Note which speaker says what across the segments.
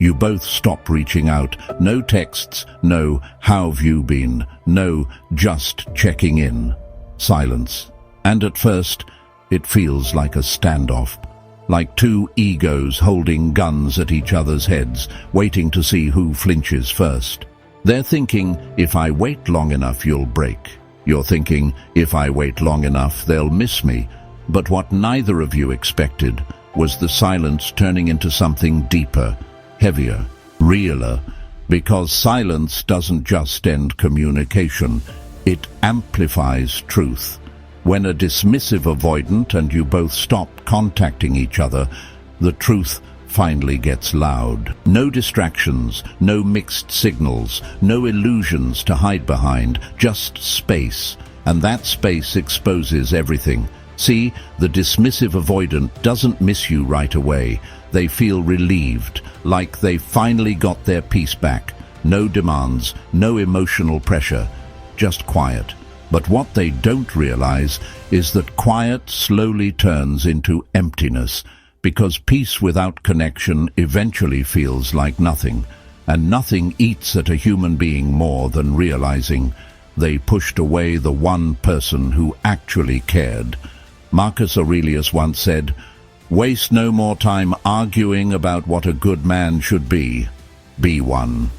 Speaker 1: You both stop reaching out. No texts, no "how've you been?" No, just checking in. Silence. And at first, it feels like a standoff. Like two egos holding guns at each other's heads, waiting to see who flinches first. They're thinking, if I wait long enough, you'll break. You're thinking, if I wait long enough, they'll miss me. But what neither of you expected was the silence turning into something deeper, heavier, realer, because silence doesn't just end communication, it amplifies truth. When a dismissive avoidant and you both stop contacting each other, the truth finally gets loud. No distractions, no mixed signals, no illusions to hide behind, just space. And that space exposes everything. See, the dismissive avoidant doesn't miss you right away. They feel relieved, like they finally got their peace back. No demands, no emotional pressure, just quiet. But what they don't realize is that quiet slowly turns into emptiness, because peace without connection eventually feels like nothing, and nothing eats at a human being more than realizing they pushed away the one person who actually cared. Marcus Aurelius once said, "Waste no more time arguing about what a good man should be. Be one."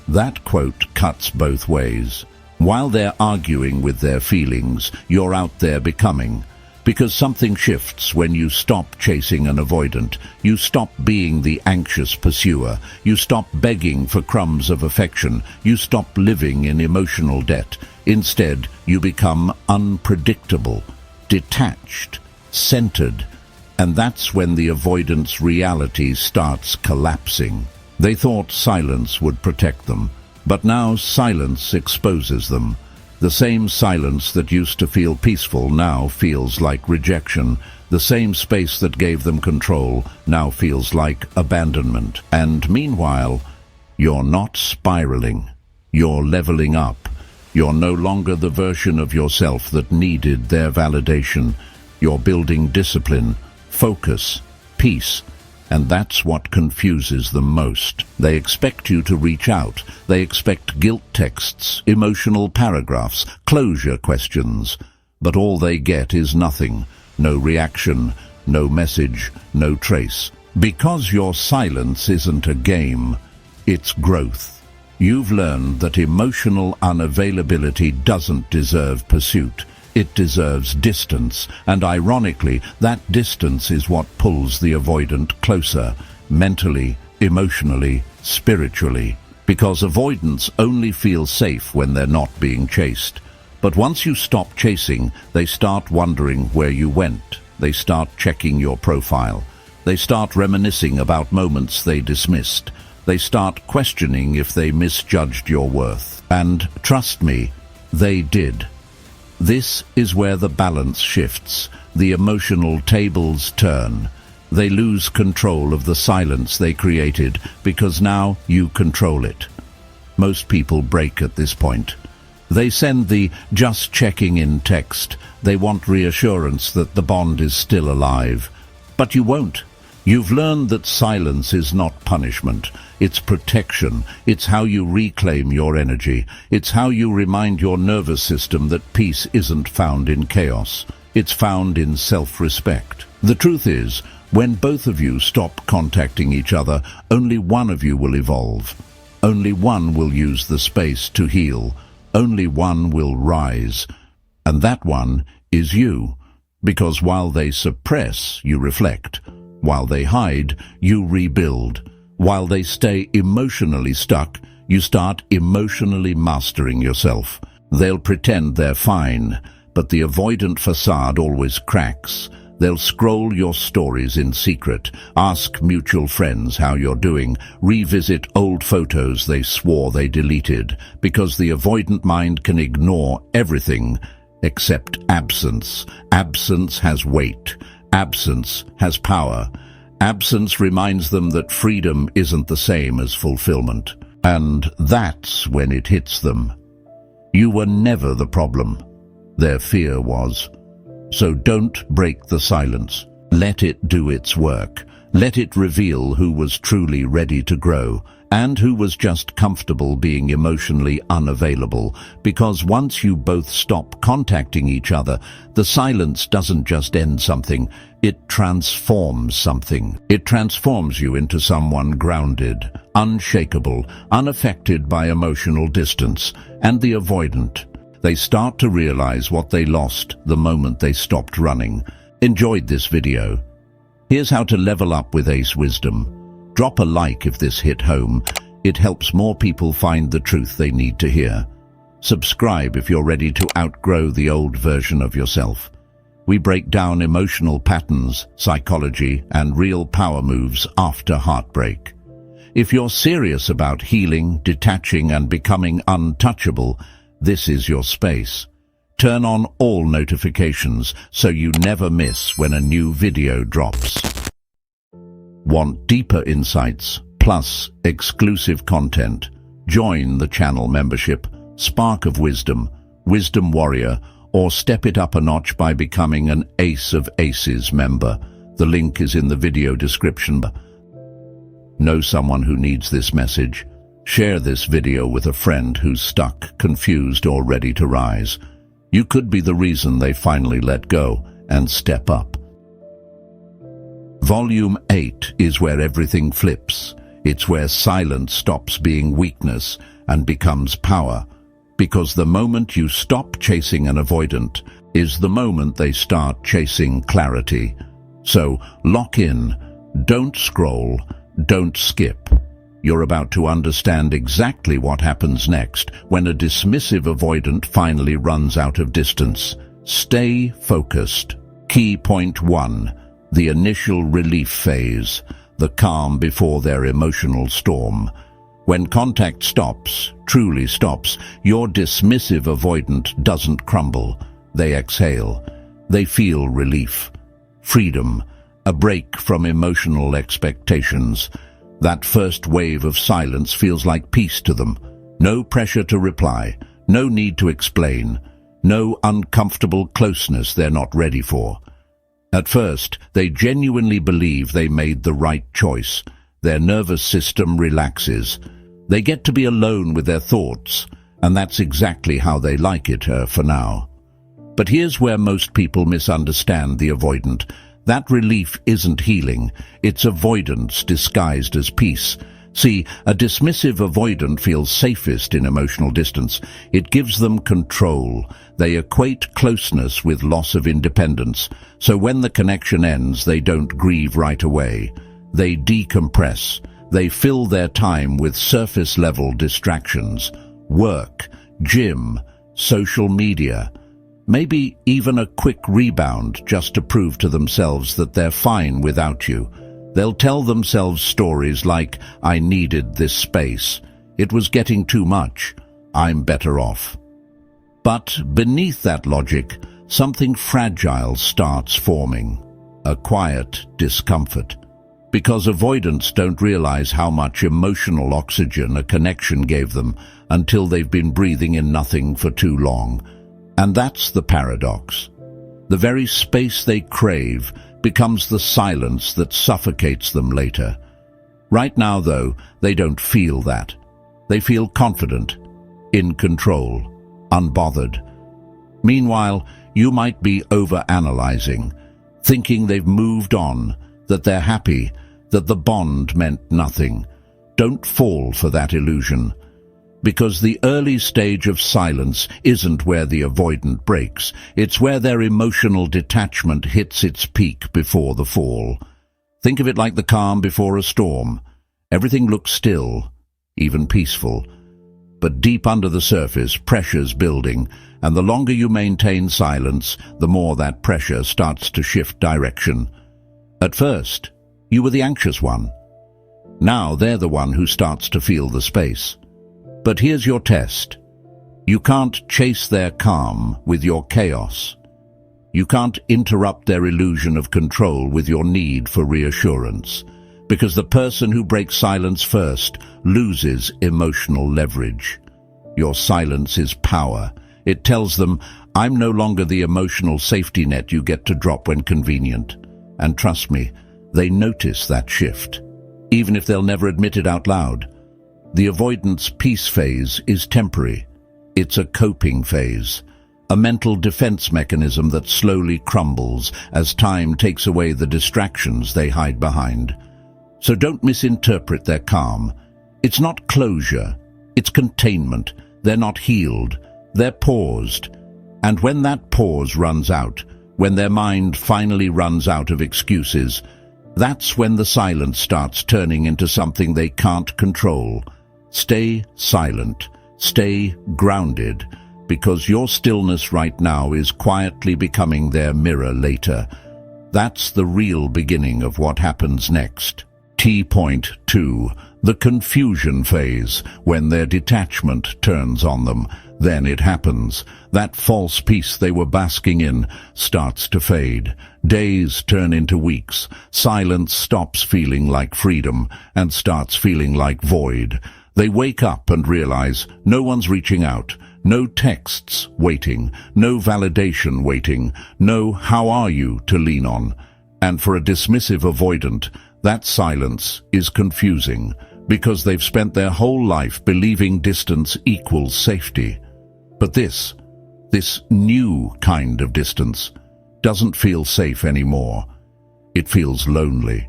Speaker 1: That quote cuts both ways. While they're arguing with their feelings, you're out there becoming. Because something shifts when you stop chasing an avoidant. You stop being the anxious pursuer. You stop begging for crumbs of affection. You stop living in emotional debt. Instead, you become unpredictable, detached, centered. And that's when the avoidant's reality starts collapsing. They thought silence would protect them. But now silence exposes them. The same silence that used to feel peaceful now feels like rejection. The same space that gave them control now feels like abandonment. And meanwhile, you're not spiraling. You're leveling up. You're no longer the version of yourself that needed their validation. You're building discipline, focus, peace. And that's what confuses them most. They expect you to reach out. They expect guilt texts, emotional paragraphs, closure questions. But all they get is nothing. No reaction, no message, no trace. Because your silence isn't a game, it's growth. You've learned that emotional unavailability doesn't deserve pursuit. It deserves distance, and ironically, that distance is what pulls the avoidant closer, mentally, emotionally, spiritually. Because avoidants only feel safe when they're not being chased. But once you stop chasing, they start wondering where you went. They start checking your profile. They start reminiscing about moments they dismissed. They start questioning if they misjudged your worth. And trust me, they did. This is where the balance shifts. The emotional tables turn. They lose control of the silence they created because now you control it. Most people break at this point. They send the "just checking in" text. They want reassurance that the bond is still alive. But you won't. You've learned that silence is not punishment. It's protection. It's how you reclaim your energy. It's how you remind your nervous system that peace isn't found in chaos. It's found in self-respect. The truth is, when both of you stop contacting each other, only one of you will evolve. Only one will use the space to heal. Only one will rise. And that one is you. Because while they suppress, you reflect. While they hide, you rebuild. While they stay emotionally stuck, you start emotionally mastering yourself. They'll pretend they're fine, but the avoidant facade always cracks. They'll scroll your stories in secret, ask mutual friends how you're doing, revisit old photos they swore they deleted, because the avoidant mind can ignore everything except absence. Absence has weight. Absence has power. Absence reminds them that freedom isn't the same as fulfillment. And that's when it hits them. You were never the problem. Their fear was. So don't break the silence. Let it do its work. Let it reveal who was truly ready to grow and who was just comfortable being emotionally unavailable, because once you both stop contacting each other, the silence doesn't just end something, it transforms something. It transforms you into someone grounded, unshakable, unaffected by emotional distance, and the avoidant. They start to realize what they lost the moment they stopped running. Enjoyed this video? Here's how to level up with Ace Wisdom. Drop a like if this hit home. It helps more people find the truth they need to hear. Subscribe if you're ready to outgrow the old version of yourself. We break down emotional patterns, psychology, and real power moves after heartbreak. If you're serious about healing, detaching, and becoming untouchable, this is your space. Turn on all notifications so you never miss when a new video drops. Want deeper insights, plus exclusive content? Join the channel membership, Spark of Wisdom, Wisdom Warrior, or step it up a notch by becoming an Ace of Aces member. The link is in the video description. Know someone who needs this message? Share this video with a friend who's stuck, confused, or ready to rise. You could be the reason they finally let go and step up. Volume 8 is where everything flips. It's where silence stops being weakness and becomes power. Because the moment you stop chasing an avoidant is the moment they start chasing clarity. So lock in, don't scroll, don't skip. You're about to understand exactly what happens next when a dismissive avoidant finally runs out of distance. Stay focused. Key point 1. The initial relief phase, the calm before their emotional storm. When contact stops, truly stops, your dismissive avoidant doesn't crumble. They exhale. They feel relief, freedom, a break from emotional expectations. That first wave of silence feels like peace to them. No pressure to reply, no need to explain, no uncomfortable closeness they're not ready for. At first, they genuinely believe they made the right choice. Their nervous system relaxes. They get to be alone with their thoughts, and that's exactly how they like it for now. But here's where most people misunderstand the avoidant. That relief isn't healing, it's avoidance disguised as peace. See, a dismissive avoidant feels safest in emotional distance. It gives them control. They equate closeness with loss of independence. So when the connection ends, they don't grieve right away. They decompress. They fill their time with surface-level distractions. Work, gym, social media. Maybe even a quick rebound just to prove to themselves that they're fine without you. They'll tell themselves stories like, I needed this space. It was getting too much. I'm better off. But beneath that logic, something fragile starts forming. A quiet discomfort. Because avoidants don't realize how much emotional oxygen a connection gave them until they've been breathing in nothing for too long. And that's the paradox. The very space they crave becomes the silence that suffocates them later. Right now, though, they don't feel that. They feel confident, in control, unbothered. Meanwhile, you might be overanalyzing, thinking they've moved on, that they're happy, that the bond meant nothing. Don't fall for that illusion. Because the early stage of silence isn't where the avoidant breaks. It's where their emotional detachment hits its peak before the fall. Think of it like the calm before a storm. Everything looks still, even peaceful. But deep under the surface, pressure's building, and the longer you maintain silence, the more that pressure starts to shift direction. At first, you were the anxious one. Now they're the one who starts to feel the space. But here's your test. You can't chase their calm with your chaos. You can't interrupt their illusion of control with your need for reassurance, because the person who breaks silence first loses emotional leverage. Your silence is power. It tells them, I'm no longer the emotional safety net you get to drop when convenient. And trust me, they notice that shift, even if they'll never admit it out loud. The avoidance peace phase is temporary. It's a coping phase, a mental defense mechanism that slowly crumbles as time takes away the distractions they hide behind. So don't misinterpret their calm. It's not closure, it's containment. They're not healed, they're paused. And when that pause runs out, when their mind finally runs out of excuses, that's when the silence starts turning into something they can't control. Stay silent, stay grounded, because your stillness right now is quietly becoming their mirror later. That's the real beginning of what happens next. Point 2. The confusion phase, when their detachment turns on them. Then it happens. That false peace they were basking in starts to fade. Days turn into weeks. Silence stops feeling like freedom and starts feeling like void. They wake up and realize no one's reaching out. No texts waiting. No validation waiting. No "how are you" to lean on. And for a dismissive avoidant, that silence is confusing, because they've spent their whole life believing distance equals safety. But this new kind of distance doesn't feel safe anymore. It feels lonely.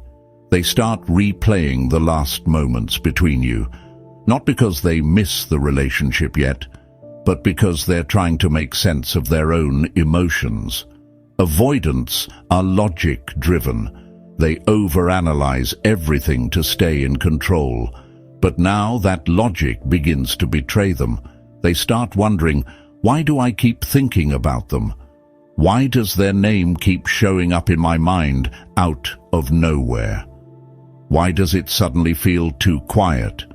Speaker 1: They start replaying the last moments between you, not because they miss the relationship yet, but because they're trying to make sense of their own emotions. Avoidants are logic-driven. They overanalyze everything to stay in control. But now that logic begins to betray them. They start wondering, why do I keep thinking about them? Why does their name keep showing up in my mind out of nowhere? Why does it suddenly feel too quiet?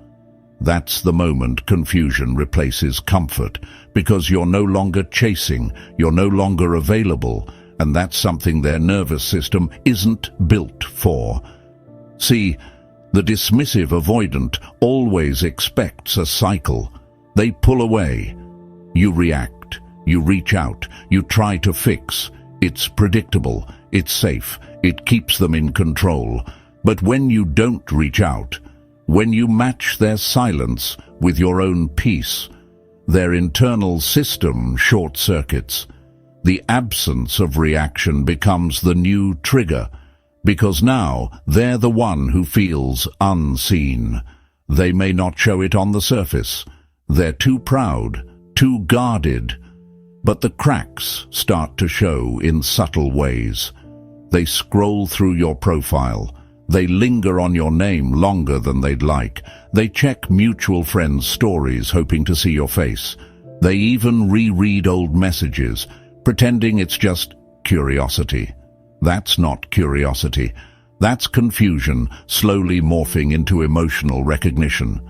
Speaker 1: That's the moment confusion replaces comfort, because you're no longer chasing, you're no longer available, and that's something their nervous system isn't built for. See, the dismissive avoidant always expects a cycle. They pull away. You react, you reach out, you try to fix. It's predictable, it's safe, it keeps them in control. But when you don't reach out, when you match their silence with your own peace, their internal system short-circuits. The absence of reaction becomes the new trigger, because now they're the one who feels unseen. They may not show it on the surface. They're too proud, too guarded. But the cracks start to show in subtle ways. They scroll through your profile. They linger on your name longer than they'd like. They check mutual friends' stories hoping to see your face. They even reread old messages, pretending it's just curiosity. That's not curiosity. That's confusion, slowly morphing into emotional recognition.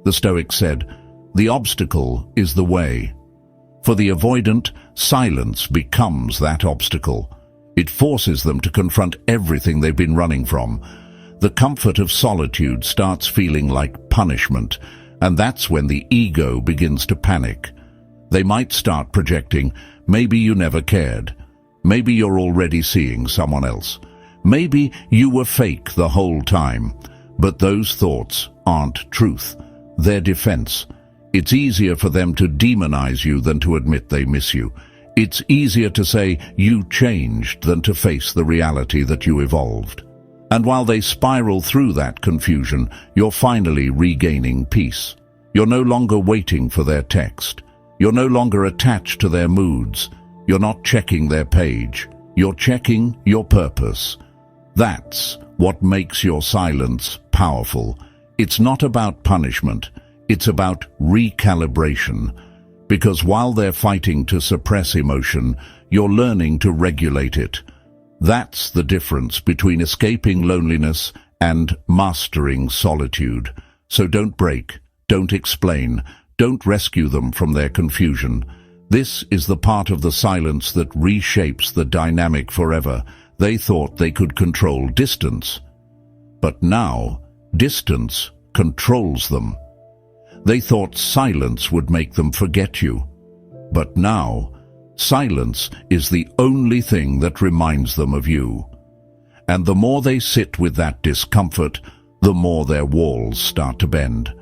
Speaker 1: The Stoics said, "The obstacle is the way." For the avoidant, silence becomes that obstacle. It forces them to confront everything they've been running from. The comfort of solitude starts feeling like punishment, and that's when the ego begins to panic. They might start projecting, maybe you never cared. Maybe you're already seeing someone else. Maybe you were fake the whole time. But those thoughts aren't truth. They're defense. It's easier for them to demonize you than to admit they miss you. It's easier to say you changed than to face the reality that you evolved. And while they spiral through that confusion, you're finally regaining peace. You're no longer waiting for their text. You're no longer attached to their moods. You're not checking their page. You're checking your purpose. That's what makes your silence powerful. It's not about punishment. It's about recalibration. Because while they're fighting to suppress emotion, you're learning to regulate it. That's the difference between escaping loneliness and mastering solitude. So don't break, don't explain, don't rescue them from their confusion. This is the part of the silence that reshapes the dynamic forever. They thought they could control distance. But now, distance controls them. They thought silence would make them forget you. But now, silence is the only thing that reminds them of you. And the more they sit with that discomfort, the more their walls start to bend.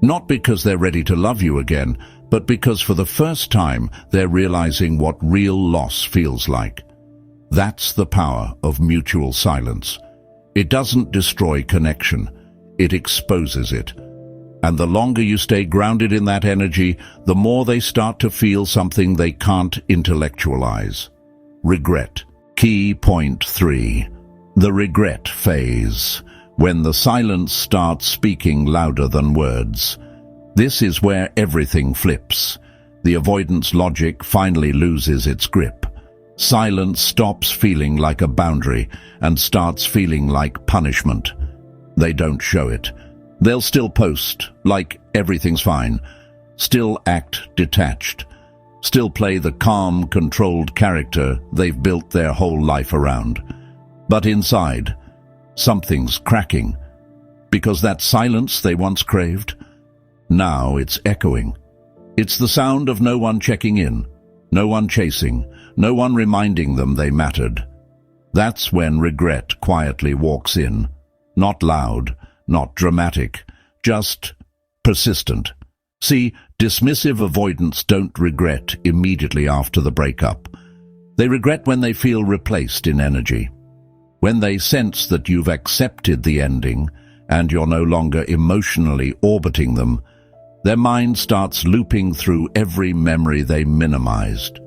Speaker 1: Not because they're ready to love you again, but because for the first time they're realizing what real loss feels like. That's the power of mutual silence. It doesn't destroy connection, it exposes it. And the longer you stay grounded in that energy, the more they start to feel something they can't intellectualize. Regret. Key point 3. The regret phase. When the silence starts speaking louder than words. This is where everything flips. The avoidance logic finally loses its grip. Silence stops feeling like a boundary and starts feeling like punishment. They don't show it. They'll still post like everything's fine, still act detached, still play the calm, controlled character they've built their whole life around. But inside, something's cracking, because that silence they once craved, now it's echoing. It's the sound of no one checking in, no one chasing, no one reminding them they mattered. That's when regret quietly walks in, not loud, not dramatic, just persistent. See, dismissive avoidants don't regret immediately after the breakup. They regret when they feel replaced in energy. When they sense that you've accepted the ending and you're no longer emotionally orbiting them, their mind starts looping through every memory they minimized.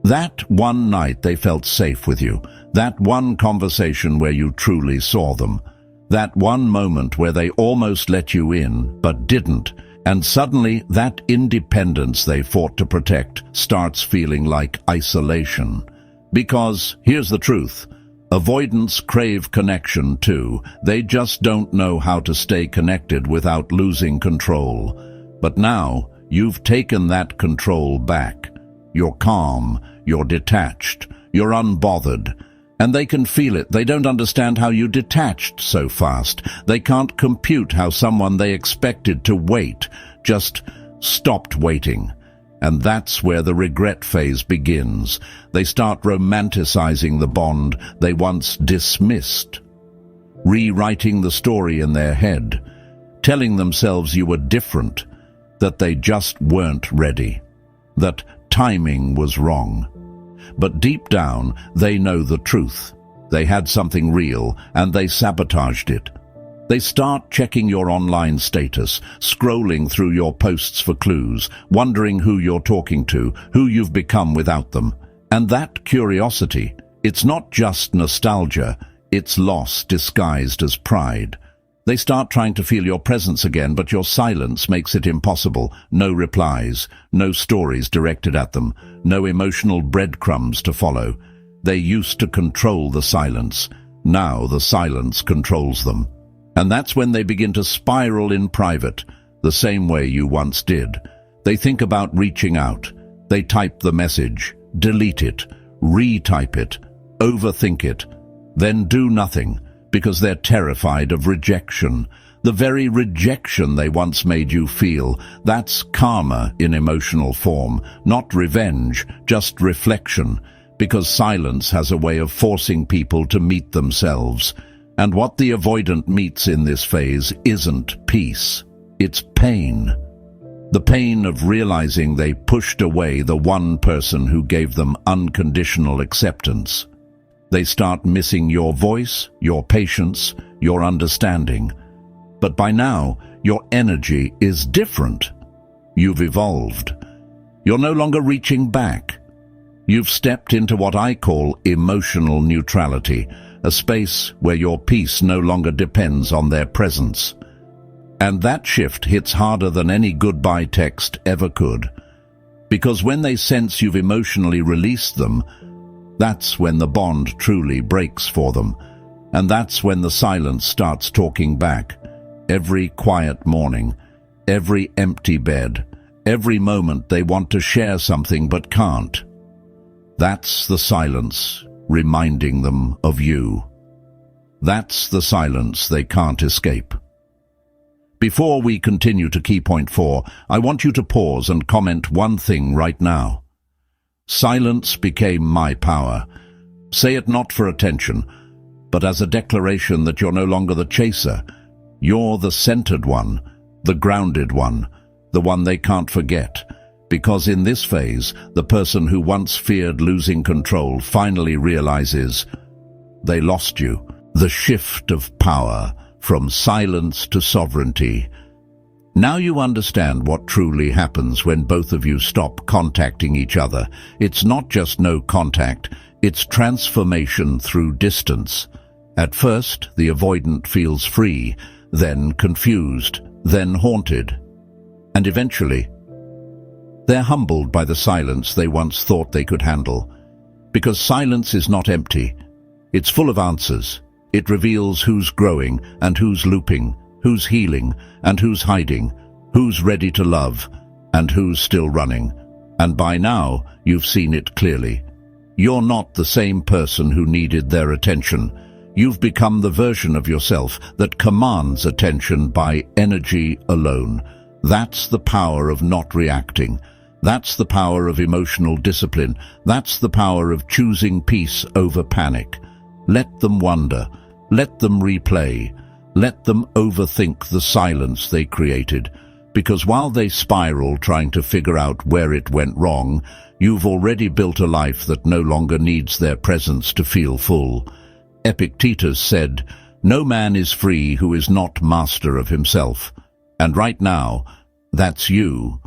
Speaker 1: That one night they felt safe with you, that one conversation where you truly saw them, that one moment where they almost let you in but didn't, and suddenly that independence they fought to protect starts feeling like isolation. Because, here's the truth, avoidants crave connection too. They just don't know how to stay connected without losing control. But now, you've taken that control back. You're calm, you're detached, you're unbothered. And they can feel it. They don't understand how you detached so fast. They can't compute how someone they expected to wait just stopped waiting. And that's where the regret phase begins. They start romanticizing the bond they once dismissed, rewriting the story in their head, telling themselves you were different, that they just weren't ready, that timing was wrong. But deep down, they know the truth. They had something real, and they sabotaged it. They start checking your online status, scrolling through your posts for clues, wondering who you're talking to, who you've become without them. And that curiosity, it's not just nostalgia, it's loss disguised as pride. They start trying to feel your presence again, but your silence makes it impossible. No replies, no stories directed at them, no emotional breadcrumbs to follow. They used to control the silence. Now the silence controls them. And that's when they begin to spiral in private, the same way you once did. They think about reaching out. They type the message, delete it, retype it, overthink it, then do nothing, because they're terrified of rejection. The very rejection they once made you feel, that's karma in emotional form, not revenge, just reflection, because silence has a way of forcing people to meet themselves. And what the avoidant meets in this phase isn't peace, it's pain. The pain of realizing they pushed away the one person who gave them unconditional acceptance. They start missing your voice, your patience, your understanding. But by now, your energy is different. You've evolved. You're no longer reaching back. You've stepped into what I call emotional neutrality, a space where your peace no longer depends on their presence. And that shift hits harder than any goodbye text ever could. Because when they sense you've emotionally released them, that's when the bond truly breaks for them. And that's when the silence starts talking back. Every quiet morning, every empty bed, every moment they want to share something but can't. That's the silence reminding them of you. That's the silence they can't escape. Before we continue to key point 4, I want you to pause and comment one thing right now. Silence became my power. Say it not for attention, but as a declaration that you're no longer the chaser. You're the centered one, the grounded one, the one they can't forget. Because in this phase, the person who once feared losing control finally realizes they lost you. The shift of power from silence to sovereignty. Now you understand what truly happens when both of you stop contacting each other. It's not just no contact, it's transformation through distance. At first, the avoidant feels free, then confused, then haunted. And eventually, they're humbled by the silence they once thought they could handle. Because silence is not empty. It's full of answers. It reveals who's growing and who's looping, who's healing and who's hiding, who's ready to love and who's still running. And by now, you've seen it clearly. You're not the same person who needed their attention. You've become the version of yourself that commands attention by energy alone. That's the power of not reacting. That's the power of emotional discipline. That's the power of choosing peace over panic. Let them wonder. Let them replay. Let them overthink the silence they created. Because while they spiral trying to figure out where it went wrong, you've already built a life that no longer needs their presence to feel full. Epictetus said, "No man is free who is not master of himself." And right now, that's you.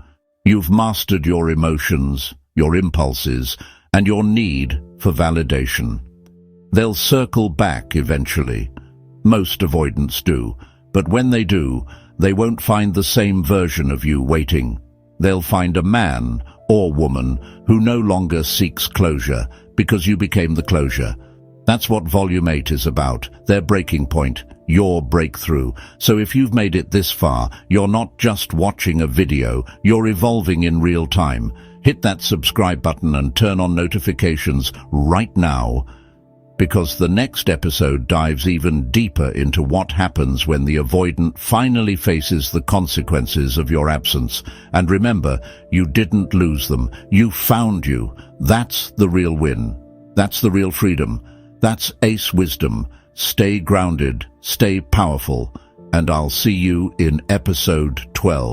Speaker 1: You've mastered your emotions, your impulses, and your need for validation. They'll circle back eventually. Most avoidants do, but when they do, they won't find the same version of you waiting. They'll find a man or woman who no longer seeks closure because you became the closure. That's what Volume 8 is about, their breaking point, your breakthrough. So if you've made it this far, you're not just watching a video, you're evolving in real time. Hit that subscribe button and turn on notifications right now, because the next episode dives even deeper into what happens when the avoidant finally faces the consequences of your absence. And remember, you didn't lose them, you found you. That's the real win. That's the real freedom. That's ace wisdom. Stay grounded, stay powerful, and I'll see you in episode 12.